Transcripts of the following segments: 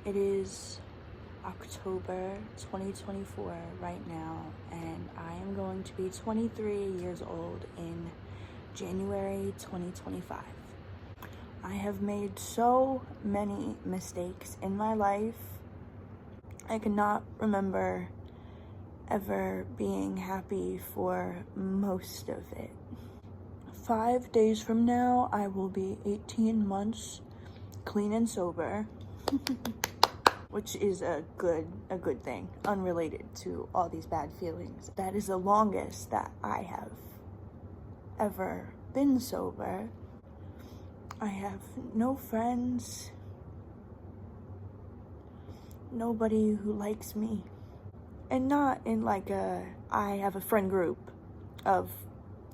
It is October 2024 right now, and I am going to be 23 years old in January 2025. I have made so many mistakes in my life. I cannot remember ever being happy for most of it. 5 days from now, I will be 18 months clean and sober, which is a good thing, unrelated to all these bad feelings. That is the longest that I have ever been sober. I have no friends, nobody who likes me, and not in like I have a friend group of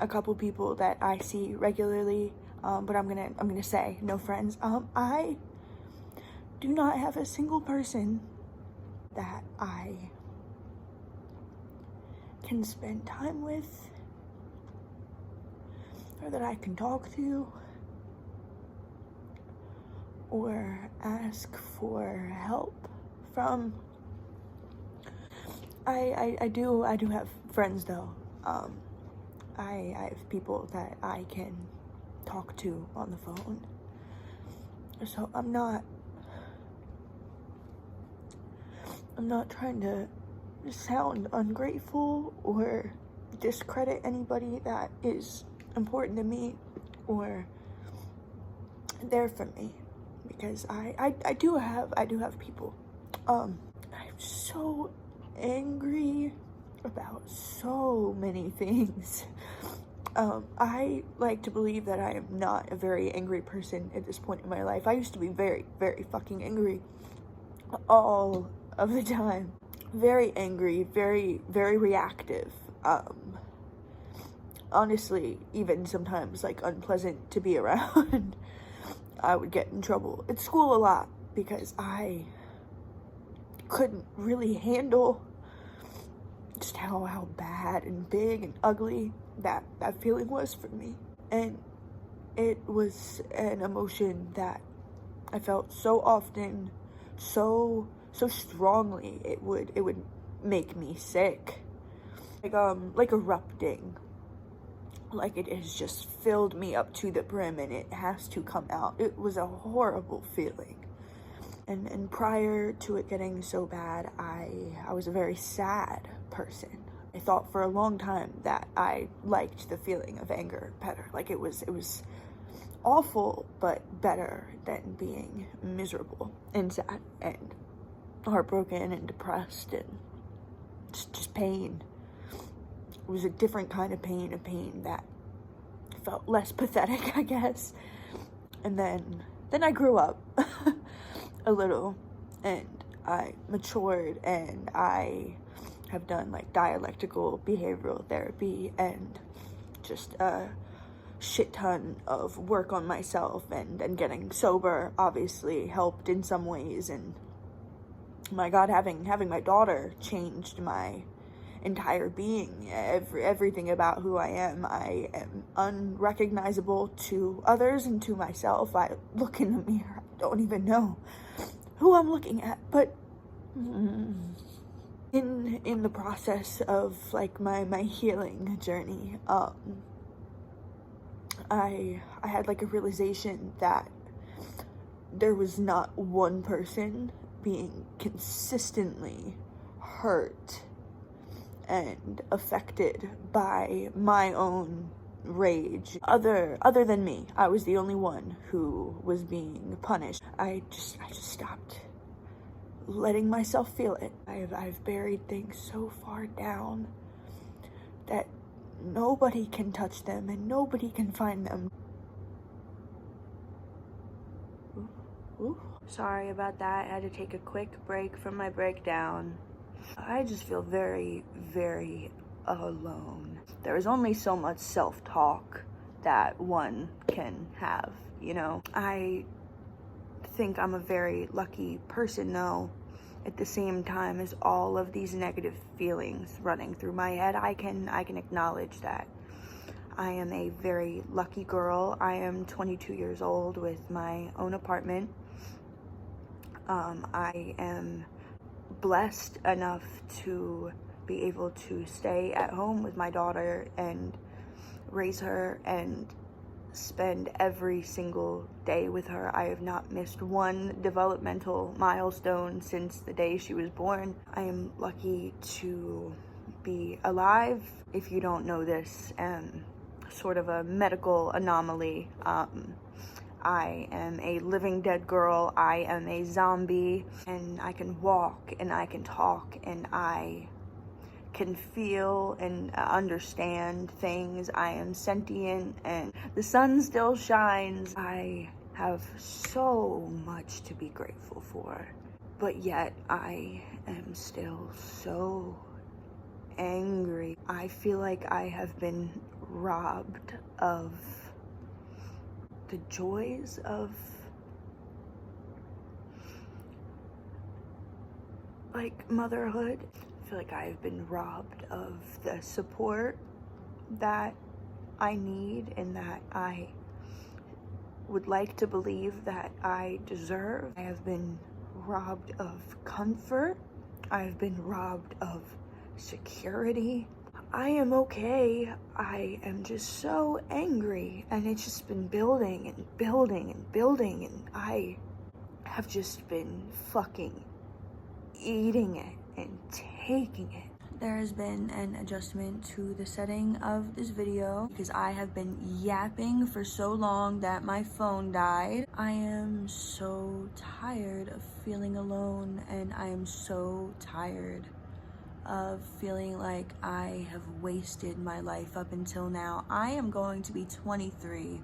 a couple people that I see regularly, but I'm gonna say no friends. I do not have a single person that I can spend time with or that I can talk to or ask for help from. I do have friends though. I have people that I can talk to on the phone. So I'm not trying to sound ungrateful or discredit anybody that is important to me or there for me, because I do have people. I'm so angry about so many things. I like to believe that I am not a very angry person at this point in my life. I used to be very, very fucking angry all of the time. Very angry, very, very reactive. Honestly, even sometimes like unpleasant to be around. I would get in trouble at school a lot because I couldn't really handle just how bad and big and ugly that feeling was for me. And it was an emotion that I felt so often, so strongly, it would make me sick. Like erupting. Like it has just filled me up to the brim and it has to come out. It was a horrible feeling. And prior to it getting so bad, I was a very sad person. I thought for a long time that I liked the feeling of anger better. Like it was awful, but better than being miserable and sad and heartbroken and depressed and just pain. It was a different kind of pain, a pain that felt less pathetic, I guess. And then I grew up a little, and I matured, and I have done like dialectical behavioral therapy and just a shit ton of work on myself, and getting sober obviously helped in some ways. And my God, having my daughter changed my entire being. Everything about who I am unrecognizable to others and to myself. I look in the mirror, I don't even know who I'm looking at. But in the process of like my healing journey, I had like a realization that there was not one person being consistently hurt and affected by my own rage other than me. I was the only one who was being punished. I just stopped letting myself feel it. I've buried things so far down that nobody can touch them and nobody can find them. Ooh. Sorry about that. I had to take a quick break from my breakdown. I just feel very, very alone. There is only so much self-talk that one can have, you know? I think I'm a very lucky person though. At the same time as all of these negative feelings running through my head, I can acknowledge that I am a very lucky girl. I am 22 years old with my own apartment. I am blessed enough to be able to stay at home with my daughter and raise her and spend every single day with her. I have not missed one developmental milestone since the day she was born. I am lucky to be alive. If you don't know this, sort of a medical anomaly. I am a living dead girl. I am a zombie, and I can walk and I can talk and I can feel and understand things. I am sentient and the sun still shines. I have so much to be grateful for, but yet I am still so angry. I feel like I have been robbed of the joys of like motherhood. I feel like I've been robbed of the support that I need and that I would like to believe that I deserve. I have been robbed of comfort. I've been robbed of security. I am okay. I am just so angry, and it's just been building and building and building, and I have just been fucking eating it and taking it. There has been an adjustment to the setting of this video because I have been yapping for so long that my phone died. I am so tired of feeling alone, and I am so tired of feeling like I have wasted my life up until now. I am going to be 23,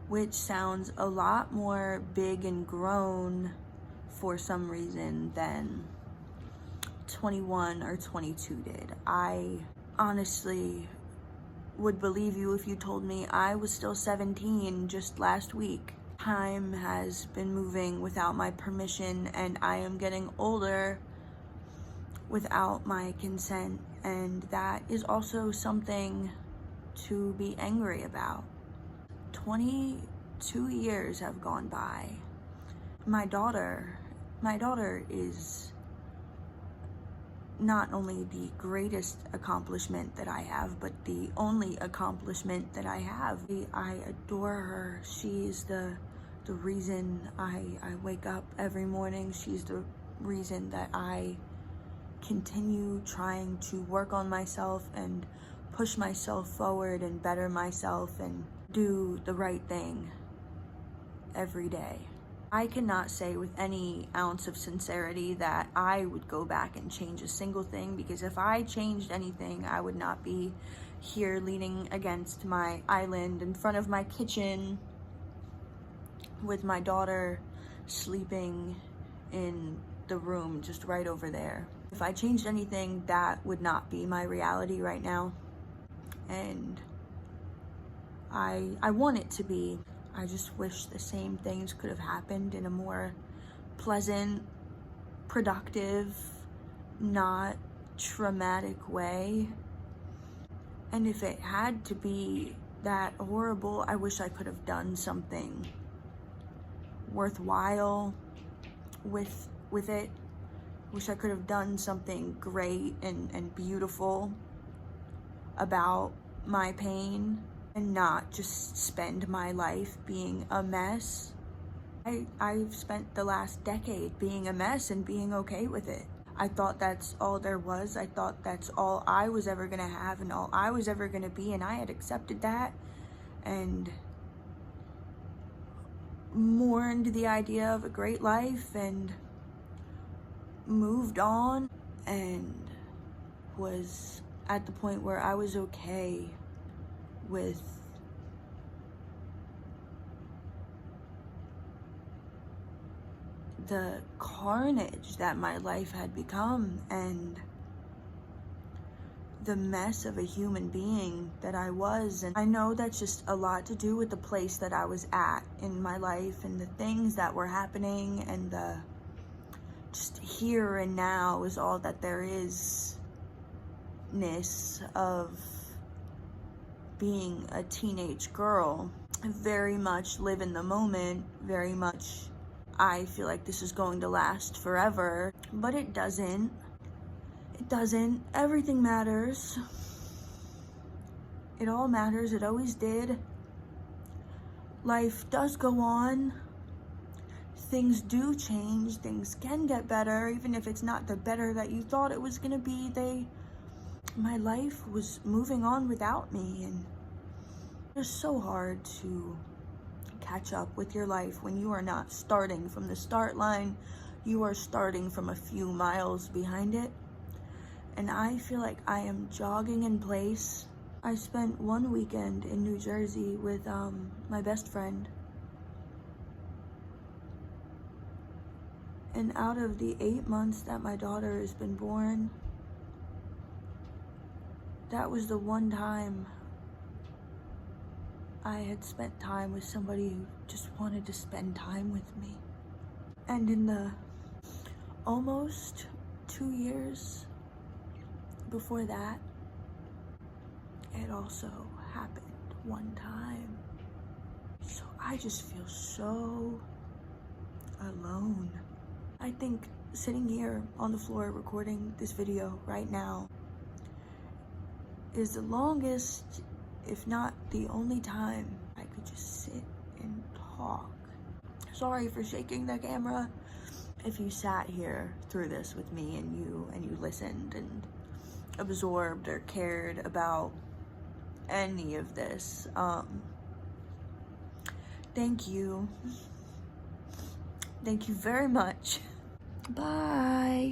which sounds a lot more big and grown for some reason than 21 or 22 did. I honestly would believe you if you told me I was still 17 just last week. Time has been moving without my permission, and I am getting older without my consent, and that is also something to be angry about. 22 years have gone by. My daughter is not only the greatest accomplishment that I have, but the only accomplishment that I have. I adore her. She's the reason I wake up every morning. She's the reason that I continue trying to work on myself and push myself forward and better myself and do the right thing every day. I cannot say with any ounce of sincerity that I would go back and change a single thing, because if I changed anything, I would not be here leaning against my island in front of my kitchen with my daughter sleeping in the room just right over there. If I changed anything, that would not be my reality right now. And I want it to be. I just wish the same things could have happened in a more pleasant, productive, not traumatic way. And if it had to be that horrible, I wish I could have done something worthwhile with it. Wish I could have done something great and beautiful about my pain and not just spend my life being a mess. I've spent the last decade being a mess and being okay with it. I thought that's all there was. I thought that's all I was ever gonna have and all I was ever gonna be, and I had accepted that and mourned the idea of a great life and moved on and was at the point where I was okay with the carnage that my life had become and the mess of a human being that I was. And I know that's just a lot to do with the place that I was at in my life and the things that were happening, and the just here and now is all that there is of being a teenage girl. I very much live in the moment, very much I feel like this is going to last forever, but it doesn't. It doesn't. Everything matters. It all matters. It always did. Life does go on. Things do change. Things can get better, even if it's not the better that you thought it was gonna be. My life was moving on without me, and it's so hard to catch up with your life when you are not starting from the start line. You are starting from a few miles behind it. And I feel like I am jogging in place. I spent one weekend in New Jersey with my best friend. And out of the 8 months that my daughter has been born, that was the one time I had spent time with somebody who just wanted to spend time with me. And in the almost 2 years before that, it also happened one time. So I just feel so alone. I think sitting here on the floor recording this video right now is the longest, if not the only time I could just sit and talk. Sorry for shaking the camera. If you sat here through this with me and you listened and absorbed or cared about any of this, thank you. Thank you very much. Bye.